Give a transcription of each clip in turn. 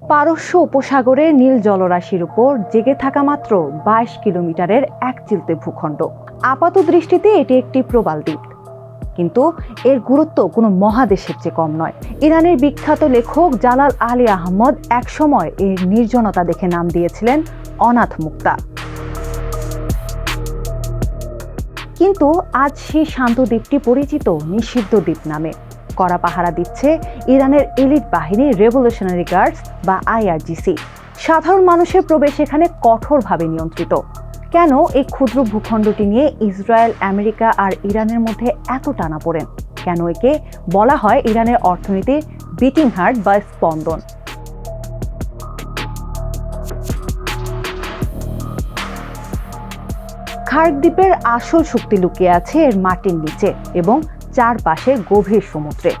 পারস্য উপসাগরের নীল জলরাশির উপর জেগে থাকা মাত্র ২২ কিলোমিটারের এক চিলতে ভূখণ্ড। আপাত দৃষ্টিতে এটি একটি প্রবাল দ্বীপ, কিন্তু এর গুরুত্ব কোনো মহাদেশের চেয়ে কম নয়। ইরানের বিখ্যাত লেখক জালাল আলী আহমদ একসময় এর নির্জনতা দেখে নাম দিয়েছিলেন অনাথ মুক্তা। কিন্তু আজ সেই শান্ত দ্বীপটি পরিচিত নিষিদ্ধ দ্বীপ নামে। কড়া পাহারা দিচ্ছে ইরানের এলিট বাহিনী রেভলিউশনারি গার্ডস বা আইআরজিসি। সাধারণ মানুষের প্রবেশ এখানে কঠোরভাবে নিয়ন্ত্রিত। কেন এই ক্ষুদ্র ভূখণ্ডটি নিয়ে ইসরায়েল, আমেরিকা আর ইরানের মধ্যে এত টানাপোড়েন? কেন একে বলা হয় ইরানের অর্থনীতির বিটিং হার্ট বা স্পন্দন? খার্ক দ্বীপের আসল শক্তি লুকিয়ে আছে এর মাটির নিচে এবং চারপাশে গভীর সমুদ্রে।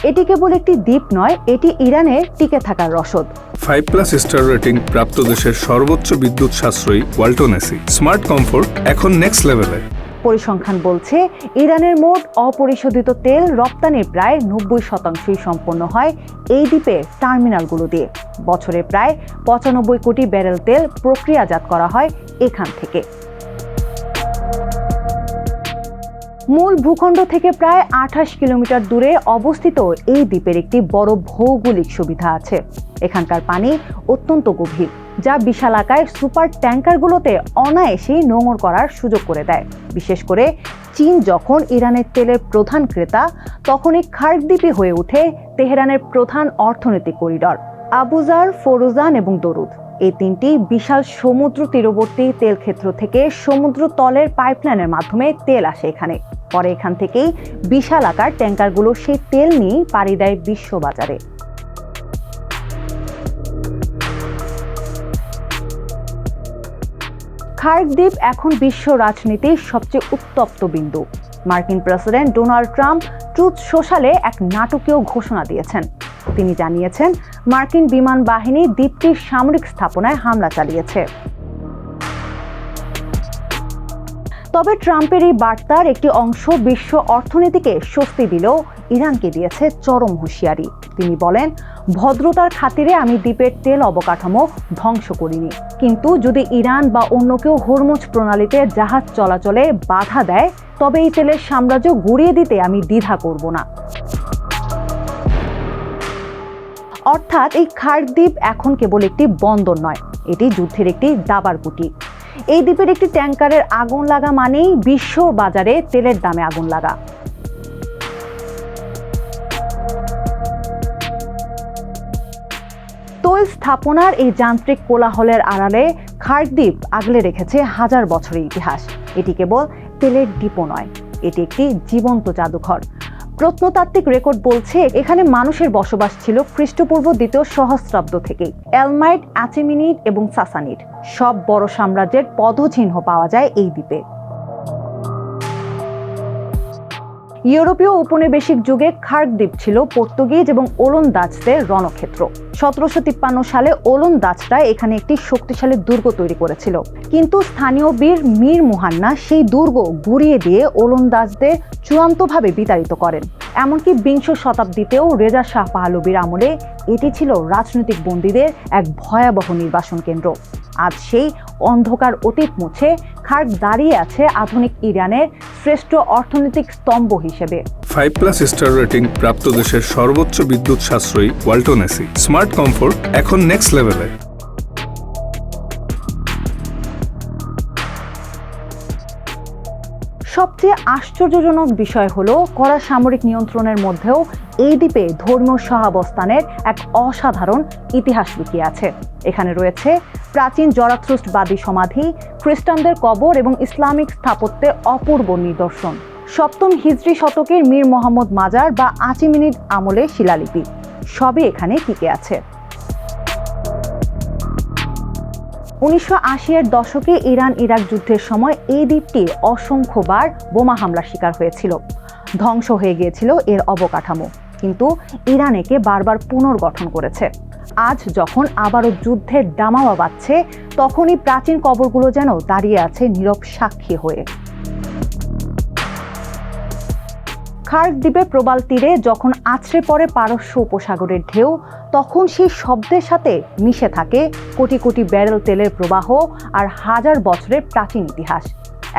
এটি কেবল একটি দ্বীপ নয়, এটি ইরানের টিকে থাকার রসদ। 5+ স্টার রেটিং প্রাপ্ত দেশের সর্বোচ্চ বিদ্যুৎ সাশ্রয়ী ওয়ালটন এসি স্মার্ট কমফোর্ট এখন নেক্সট লেভেলে। পরিসংখ্যান বলছে ইরানের মোট অপরিশোধিত তেল রপ্তানির প্রায় ৯০% সম্পন্ন হয় এই দ্বীপের টার্মিনালগুলো দিয়ে। বছরে প্রায় ৯৫ কোটি ব্যারেল তেল প্রক্রিয়াজাত করা হয় এখান থেকে। মূল ভূখণ্ড থেকে প্রায় ২৮ কিলোমিটার দূরে অবস্থিত এই দ্বীপের একটি বড় ভৌগোলিক সুবিধা আছে। এখানকার পানি অত্যন্ত গভীর, যা বিশালাকার সুপার ট্যাঙ্কারগুলোতে অনায়াসেই নোঙর করার সুযোগ করে দেয়। বিশেষ করে চীন যখন ইরানের তেলের প্রধান ক্রেতা, তখন এই খার্ক দ্বীপই হয়ে ওঠে তেহরানের প্রধান অর্থনৈতিক করিডর। আবুজার, ফরুজান এবং দরুদ, এই তিনটি বিশাল সমুদ্র তীরবর্তী তেল ক্ষেত্র থেকে সমুদ্র তলের পাইপলাইনের মাধ্যমে তেল আসে এখানে। পরে এখান থেকেই বিশাল আকার ট্যাঙ্কারগুলো সেই তেল নিয়ে পাড়ি দেয় বিশ্ববাজারে। খার্ক দ্বীপ এখন বিশ্ব রাজনীতির সবচেয়ে উত্তপ্ত বিন্দু। মার্কিন প্রেসিডেন্ট ডোনাল্ড ট্রাম্প ট্রুথ সোশ্যালে এক নাটকীয় ঘোষণা দিয়েছেন। তিনি জানিয়েছেন মার্কিন বিমান বাহিনী দ্বীপটির সামরিক স্থাপনায় হামলা চালিয়েছে। তবে ট্রাম্পের এই বার্তার একটি অংশ বিশ্ব অর্থনীতিকে স্বস্তি দিলেও ইরানকে দিয়েছে চরম হুঁশিয়ারি। তিনি বলেন, ভদ্রতার খাতিরে আমি দ্বীপের তেল অবকাঠামো ধ্বংস করিনি, কিন্তু যদি ইরান বা অন্য কেউ হরমুজ প্রণালীতে জাহাজ চলাচলে বাধা দেয়, তবে এই তেলের সাম্রাজ্য গুঁড়িয়ে দিতে আমি দ্বিধা করব না। অর্থাৎ এই খার্ক দ্বীপ এখন কেবল একটি বন্দর নয়, এটি যুদ্ধের একটি দাবার গুটি। এই দ্বীপের একটি ট্যাঙ্কারের আগুন লাগা মানেই বিশ্ব বাজারে তেলের দামে আগুন লাগা। তৈল স্থাপনার এই যান্ত্রিক কোলাহলের আড়ালে খার্ক দ্বীপ আগলে রেখেছে হাজার বছরের ইতিহাস। এটি কেবল তেলের দ্বীপও নয়, এটি একটি জীবন্ত জাদুঘর। প্রত্নতাত্ত্বিক রেকর্ড বলছে এখানে মানুষের বসবাস ছিল খ্রিস্টপূর্ব ২য় সহস্রাব্দ থেকেই। এলমাইট, আচেমিনিড এবং সাসানিড সব বড় সাম্রাজ্যের পদচিহ্ন পাওয়া যায় এই দ্বীপে। ইউরোপীয় উপনিবেশিক যুগে খার্ক দ্বীপ ছিল পর্তুগিজ এবং ওলন্দাজদের রণক্ষেত্র। ১৭৫৩ সালে ওলন্দাজরা এখানে একটি শক্তিশালী দুর্গ তৈরি করেছিল, কিন্তু স্থানীয় বীর মীর মুহান্না সেই দুর্গ গুঁড়িয়ে দিয়ে ওলন্দাজদের চূড়ান্তভাবে বিতাড়িত করেন। এমনকি বিংশ শতাব্দীতেও রেজা শাহ পাহলভীর আমলে এটি ছিল রাজনৈতিক বন্দীদের এক ভয়াবহ নির্বাসন কেন্দ্র। আজ সেই অন্ধকার অতীত মুছে খার্ক দাঁড়িয়ে আছে আধুনিক ইরানের শ্রেষ্ঠ অর্থনৈতিক স্তম্ভ হিসেবে। 5+ স্টার রেটিং প্রাপ্ত দেশের সর্বোচ্চ বিদ্যুৎ সাশ্রয়ী ওয়ালটন এসি স্মার্ট কমফোর্ট এখন নেক্সট লেভেলে। সবচেয়ে আশ্চর্যজনক বিষয় হলো, কড়া সামরিক নিয়ন্ত্রণের মধ্যেও এই দ্বীপে ধর্মীয় সহাবস্থানের এক অসাধারণ ইতিহাস লুকিয়ে আছে। এখানে রয়েছে প্রাচীন জরাথ্রুস্টবাদী সমাধি, খ্রিস্টানদের কবর এবং ইসলামিক স্থাপত্যের অপূর্ব নিদর্শন। ৭ম হিজরি শতকের মীর মোহাম্মদ মাজার বা আচেমিনিড আমলের শিলালিপি সবই এখানে টিকে আছে। ১৯৮০-এর দশকে ইরান ইরাক যুদ্ধের সময় এই দ্বীপটি অসংখ্যবার বোমা হামলার শিকার হয়েছিল। ধ্বংস হয়ে গিয়েছিল এর অবকাঠামো, কিন্তু ইরান একে বারবার পুনর্গঠন করেছে। আজ যখন আবারও যুদ্ধের দামামা বাজছে, তখনই প্রাচীন কবরগুলো যেন দাঁড়িয়ে আছে নীরব সাক্ষী হয়ে। খার্ক দ্বীপের প্রবাল তীরে যখন আছড়ে পড়ে পারস্য উপসাগরের ঢেউ, তখন সেই শব্দের সাথে মিশে থাকে কোটি কোটি ব্যারেল তেলের প্রবাহ আর হাজার বছরের প্রাচীন ইতিহাস।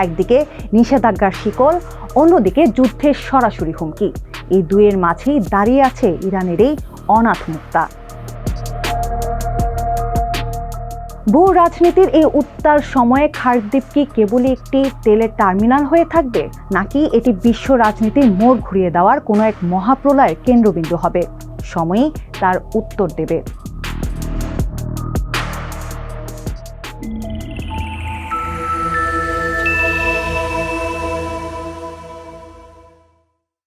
একদিকে নিষেধাজ্ঞার শিকল, অন্যদিকে যুদ্ধের সরাসরি হুমকি। এই দুয়ের মাঝেই দাঁড়িয়ে আছে ইরানের এই অনাথ মুক্তা। ভূ রাজনীতির এই উত্তাল সময়ে খার্ক দ্বীপ কি কেবলই একটি তেলের টার্মিনাল হয়ে থাকবে, নাকি এটি বিশ্ব রাজনীতির মোড় ঘুরিয়ে দেওয়ার কোনো এক মহাপ্রলয়ের কেন্দ্রবিন্দু হবে? সময়ই তার উত্তর দেবে।